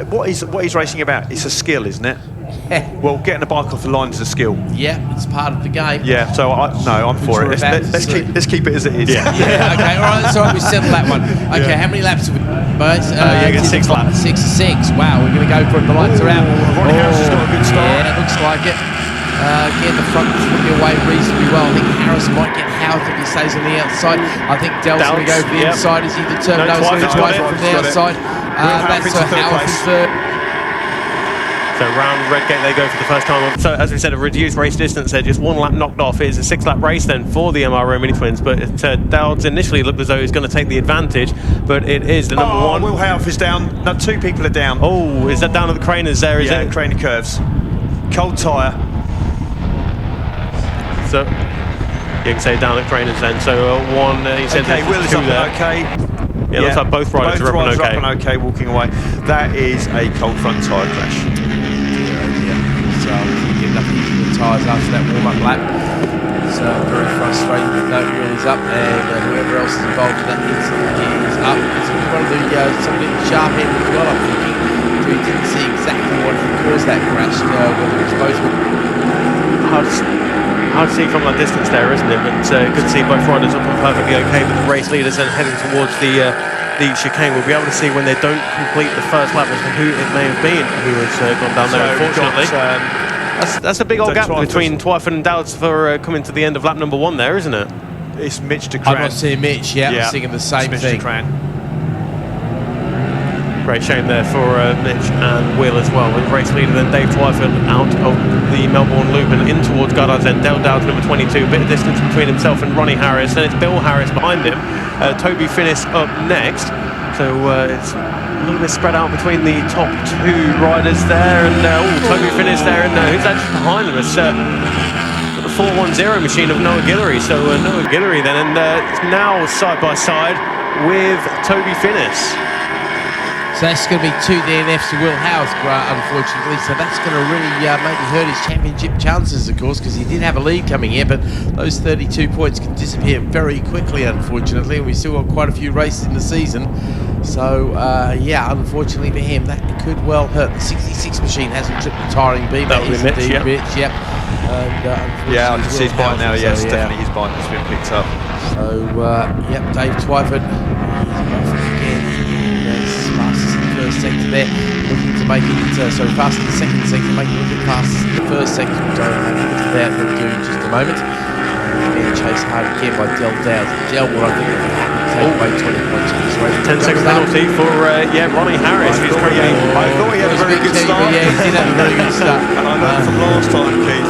What he's racing about, it's a skill, isn't it? Well, getting a bike off the line is a skill. Yeah, it's part of the game. Yeah, so I'm for it. Let's keep it as it is. Yeah, okay, all right, so we settle that one. Okay, how many laps have we got? You get 6 laps. 6 to 6. Wow, we're going to go for it. The lights are out. Ronnie Harris has got a good start. Yeah, it looks like it. Again, the front is looking away reasonably well. I think Harris might get Howth if he stays on the outside. I think Dell's going to go for the inside. Is he determined? No, he's going to try from the outside. That's Howth in third. So round Redgate they go for the first time. So as we said, a reduced race distance there, just 1 lap knocked off. It's a 6-lap race then for the MRO Minitwins, but Dowds initially looked as though he's going to take the advantage, but it is the number one. Will Howth is down. No, 2 people are down. Oh, is that down at the Craners there, is it? Yeah, Craner curves. Cold tyre. So you can say down at Craners then. So he said okay, Will is up and okay. Yeah, looks like both riders are up and okay. Walking away. That is a cold front tyre crash. So getting up into the tyres after that warm-up lap. So very frustrating. No, Will is up, and whoever else is involved in that is up. It's one of the something sharp end as well. I'm thinking we didn't see exactly what caused that crash. Whether it's both. Hard to see from that distance there, isn't it? But good to see both riders up and perfectly okay. But the race leaders then heading towards the chicane. We'll be able to see when they don't complete the first lap as to who it may have been who has gone down there. Unfortunately, that's a big old gap between Twyford and Dowds for coming to the end of lap number 1 there, isn't it? It's Mitch de Cran. I'm not seeing Mitch. Yeah, I'm thinking the same thing. Great shame there for Mitch and Will as well. With race leader then Dave Twyford out of the Melbourne Loop and in towards Goddard's end. Dale Dowds number 22, bit of distance between himself and Ronnie Harris. Then it's Bill Harris behind him. Toby Finnis up next. So it's a little bit spread out between the top 2 riders there. And Toby Finnis there, and who's actually behind them? It's the 410 machine of Noah Guillory. So Noah Guillory then, and it's now side by side with Toby Finnis. So that's going to be 2 DNFs to Will Howth, unfortunately. So that's going to really maybe hurt his championship chances, of course, because he did have a lead coming here, but those 32 points can disappear very quickly, unfortunately, and we still got quite a few races in the season. So, yeah, unfortunately for him, that could well hurt. The 66 machine hasn't tripped the tiring beam. That was Mitch, yep. And, yeah, I can see his bike now. Yes, definitely his bike has been picked up. So, yep, Dave Twyford, sector there, looking to make it fast in the second sector, making it a bit fast in the first sector. We'll go that and do in just a moment. Again, chased hard again by Del Dowds. Del will, I think, take away 20 points in this race. 10-second penalty for Ronnie Harris. I thought he had a very good start. Yeah, he did have a very good start. And I learned from last time, Keith.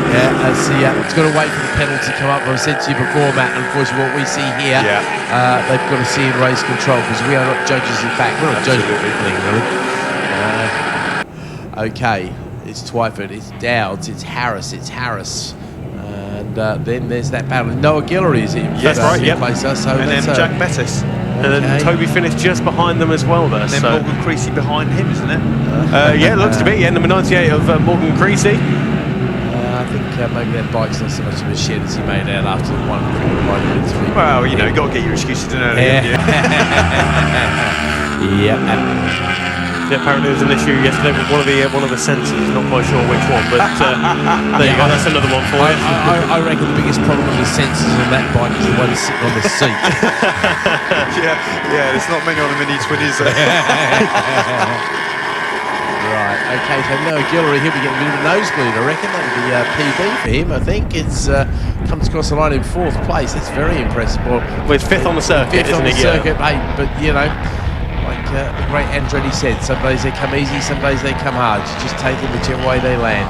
Yeah, it's got to wait for the penalty to come up. I've said to you before, Matt, unfortunately what we see here, they've got to see in race control, because we are not judges in fact. We're not judges of everything, really. Okay, it's Twyford, it's Dowds, it's Harris. And then there's that battle. Noah Guillory is in. That's right, yep. And then Jack Bettis. And then Toby Finnis just behind them as well there. And then Morgan Creasy behind him, isn't it? Yeah, it looks to be. Yeah, number 98 of Morgan Creasy. I think maybe that bike's not so much of a shed as he made out after the one. Well, you know, you've got to get your excuses in early. Yeah. Apparently there was an issue yesterday with one of the sensors, not quite sure which one, but there you go, that's another one for you. I reckon the biggest problem with the sensors on that bike is the one sitting on the seat. yeah, there's not many on the Minitwin, is there? Right, okay, so Noah Guillory, he'll be getting a bit of a nosebleed, I reckon. That'll be PB for him, I think. It's comes across the line in 4th place. That's very impressive. Well, it's 5th on the circuit, isn't it? 5th on the circuit, hey, but, you know, like the great Andretti said, some days they come easy, some days they come hard. You just take them whichever way they land.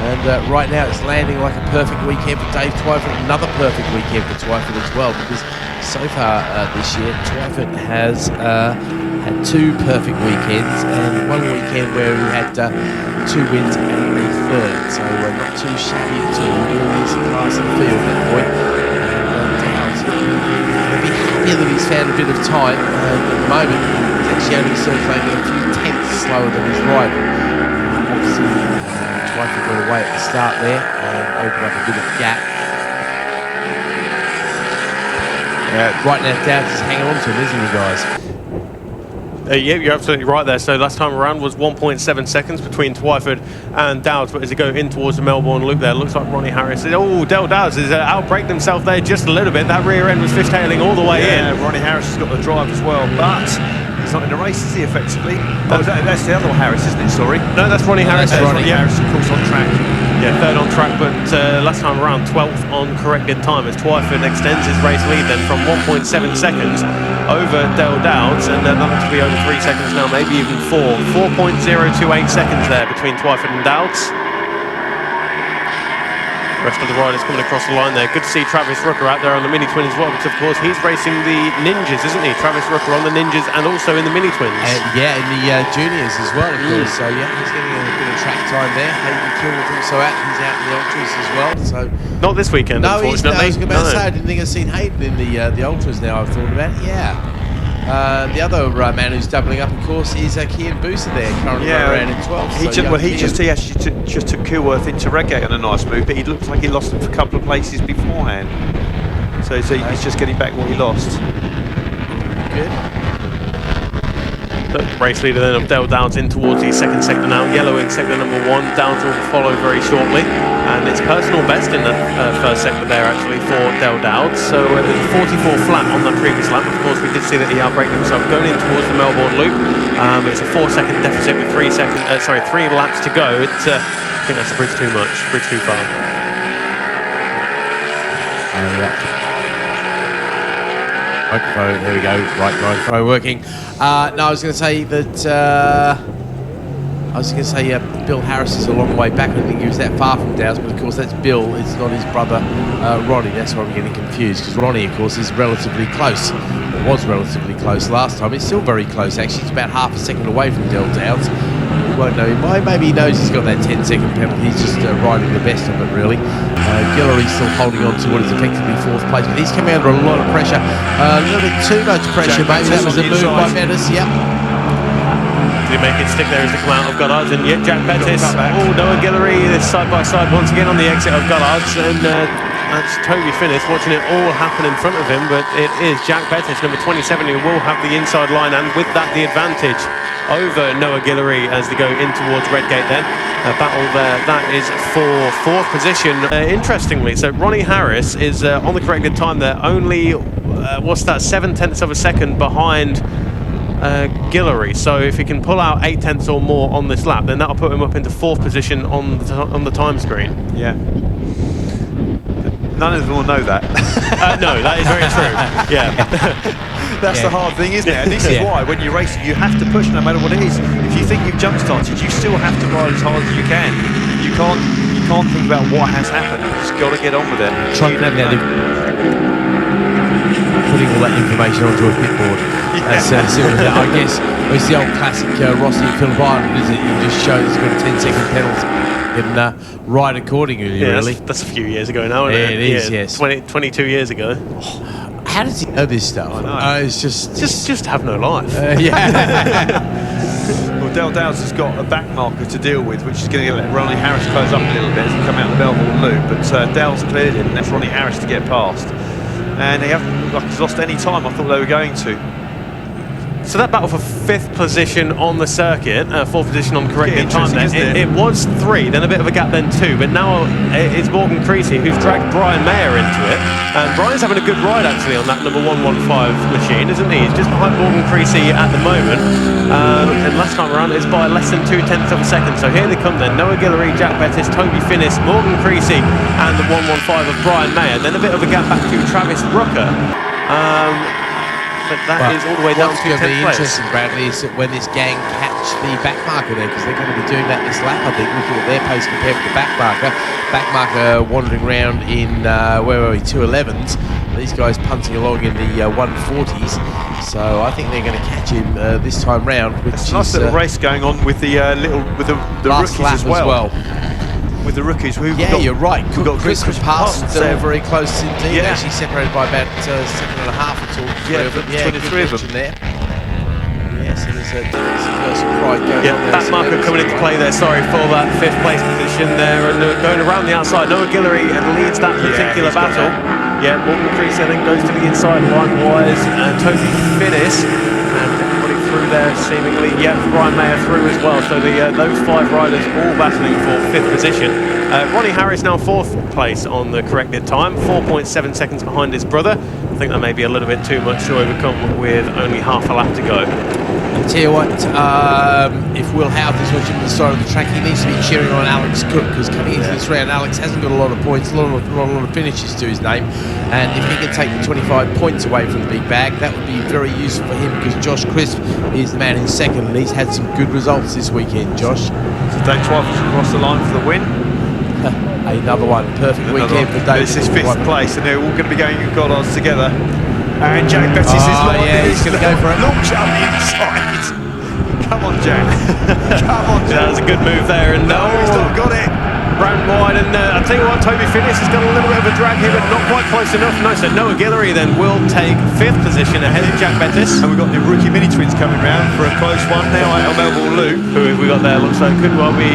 And right now it's landing like a perfect weekend for Dave Twyford, another perfect weekend for Twyford as well, because so far this year Twyford has had 2 perfect weekends and 1 weekend where we had 2 wins and a 3rd, so not too shabby at all. Really is a class of the field at that point. Dowds will be happy that he's found a bit of time. At the moment he's actually only circulating a few tenths slower than his rival. Obviously Twyford got away at the start there and opened up a bit of gap. Right now Dowds is hanging on to him, isn't he, guys? Yeah, you're absolutely right there. So last time around was 1.7 seconds between Twyford and Dowds, but as they go in towards the Melbourne loop there, looks like Ronnie Harris is, Del Dowds has outbraked himself there just a little bit. That rear end was fishtailing all the way in. Ronnie Harris has got the drive as well, but he's not in the race, is he, effectively? Oh, that's the other Harris, isn't it? Sorry. No, that's Ronnie Harris. That's Ronnie Harris, of course, on track. Yeah, third on track, but last time around 12th on corrected time as Twyford extends his race lead then from 1.7 seconds over Del Dowds, and that looks to be over 3 seconds now, maybe even 4. 4.028 seconds there between Twyford and Dowds. The rest of the riders coming across the line there. Good to see Travis Rooker out there on the Minitwins as well, because of course he's racing the Ninjas, isn't he? Travis Rooker on the Ninjas and also in the Minitwins. Yeah, in the juniors as well, of course. So yeah, he's getting a bit of track time there. Hayden Kilwood also out. He's out in the ultras as well. So not this weekend, unfortunately. I was about to say, I didn't think I'd seen Hayden in the ultras. Now I've thought about it. Yeah. The other man who's doubling up, of course, is Kian Booster there, currently around in 12th. He actually just took Kilworth into Redgate on a nice move, but he looks like he lost him for a couple of places beforehand. So he's just getting back what he lost. Good. The race leader then of Del Dowds in towards the second sector now, yellow in sector number 1. Dowds will follow very shortly, and it's personal best in the first sector there actually for Del Dowds. So there's a 44 flat on the previous lap. Of course, we did see that he outbraked himself going in towards the Melbourne loop. It's a 4-second deficit with 3 laps to go. I think that's a bridge too much, bridge too far. Microphone, there we go, right microphone working. No, I was going to say that Bill Harris is a long way back. I don't think he was that far from Dowds, but of course that's Bill, it's not his brother Ronnie. That's why I'm getting confused, because Ronnie, of course, is relatively close. It was relatively close last time. It's still very close, actually. It's about half a second away from Del Dowds. We won't know him. Maybe he knows he's got that 10-second penalty. He's just riding the best of it, really. Guillory's still holding on to what is effectively 4th place, but he's coming under a lot of pressure. A little bit too much pressure, maybe. That was a move by Menace, yep. Did he make it stick there as they come out of Goddards, and yet Jack Bettis, Noah Guillory is side by side once again on the exit of Goddards, and that's Toby Finnis watching it all happen in front of him, but it is Jack Bettis, number 27, who will have the inside line, and with that the advantage over Noah Guillory as they go in towards Redgate then. A battle there, that is for 4th position. Interestingly, so Ronnie Harris is on the corrected time there, only, 7/10 of a second behind Guillory. So if he can pull out 8/10 or more on this lap, then that'll put him up into 4th position on the time screen. Yeah. None of them will know that. No, that is very true. Yeah. That's the hard thing, isn't it? And this is why, when you're racing, you have to push no matter what it is. If you think you've jump-started, you still have to ride as hard as you can. You can't think about what has happened. You've just got to get on with it. Putting all that information onto a pitboard. That's I guess it's the old classic Rossi and Phillip Island, isn't it? You just show it's got a 10-second penalty and ride accordingly, really. That's a few years ago now, isn't it? It is, yes. 22 years ago. How does he know this stuff? I know. It's just have no life. Well, Del Dowds has got a back marker to deal with, which is going to let Ronnie Harris close up a little bit as he come out the Melbourne loop, but Dell's cleared him, and that's Ronnie Harris to get past. And they haven't looked like he's lost any time. I thought they were going to. So that battle for 5th position on the circuit, 4th position on corrected time there, it was 3, then a bit of a gap, then 2, but now it's Morgan Creasy who's dragged Brian Mayer into it, and Brian's having a good ride actually on that number 115 machine, isn't he? He's just behind Morgan Creasy at the moment, and last time around it's by less than 0.2 of a second. So here they come then, Noah Guillory, Jack Bettis, Toby Finnis, Morgan Creasy and the 115 of Brian Mayer, then a bit of a gap back to Travis Rooker. But that is all the way down to 10th place. What's going to be interesting, Bradley, is that when this gang catch the back marker there, because they're going to be doing that this lap, I think, looking at their pace compared with the back marker. Back marker wandering around in, 211s. These guys punting along in the 140s. So I think they're going to catch him this time round. It's a nice little race going on with the the rookies as well. With the rookies, you're right. We've got Chris Parsons there, very close indeed. Yeah. Actually separated by about 7.5 or 2. Between the three of them. There. Yes, and there's a person pride going on there. Back marker coming into play there. Sorry for that 5th place position there, and going around the outside. Noah Guillory leads that particular battle. Morgan Creasy then goes to the inside line-wise, and Toby Finnis, and everybody through there seemingly. Yep, Brian Mayer through as well. So those 5 riders all battling for 5th position. Ronnie Harris now 4th place on the corrected time, 4.7 seconds behind his brother. I think that may be a little bit too much to overcome with only half a lap to go. I tell you what, if Will Houth is watching the side of the track, he needs to be cheering on Alex Cook, because coming into this round, Alex hasn't got a lot of points, a lot of finishes to his name, and if he can take the 25 points away from the big bag, that would be very useful for him, because Josh Crisp is the man in second, and he's had some good results this weekend, Josh. So Dave Twyford's across the line for the win. Another one, perfect weekend for Dave. This is 5th place, and they're all going to be going in Goddards together. And Jack Bettis is he's going to go for it. Launch up the inside. Come on, Jack. Come on, Jack. That was a good move there. And no, he's not got it. Round wide, and I'll tell you what, Toby Finnis has got a little bit of a drag here, but not quite close enough. No, so Noah Guillory then will take 5th position ahead of Jack Bettis. And we've got the rookie Minitwins coming round for a close one now. Melbourne Lou. Who have we got there? Looks like could well be.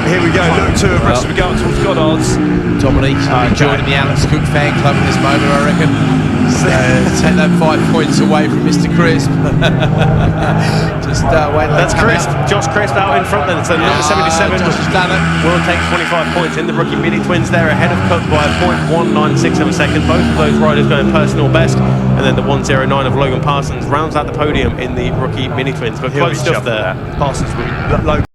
Here we go. Luke 2 abreast as we go towards Goddards. Dominique joining the Alex Cook fan club in this moment, I reckon. Take that 5 points away from Mr. Crisp. Just wait. That's Crisp. Josh Crisp out in front then. So number 77 Josh has done it. Will take 25 points in the rookie Minitwins there, ahead of Cook by a 0.196 of a second. Both of those riders going personal best, and then the 109 of Logan Parsons rounds out the podium in the rookie Minitwins. But close stuff there. Parsons will be, Logan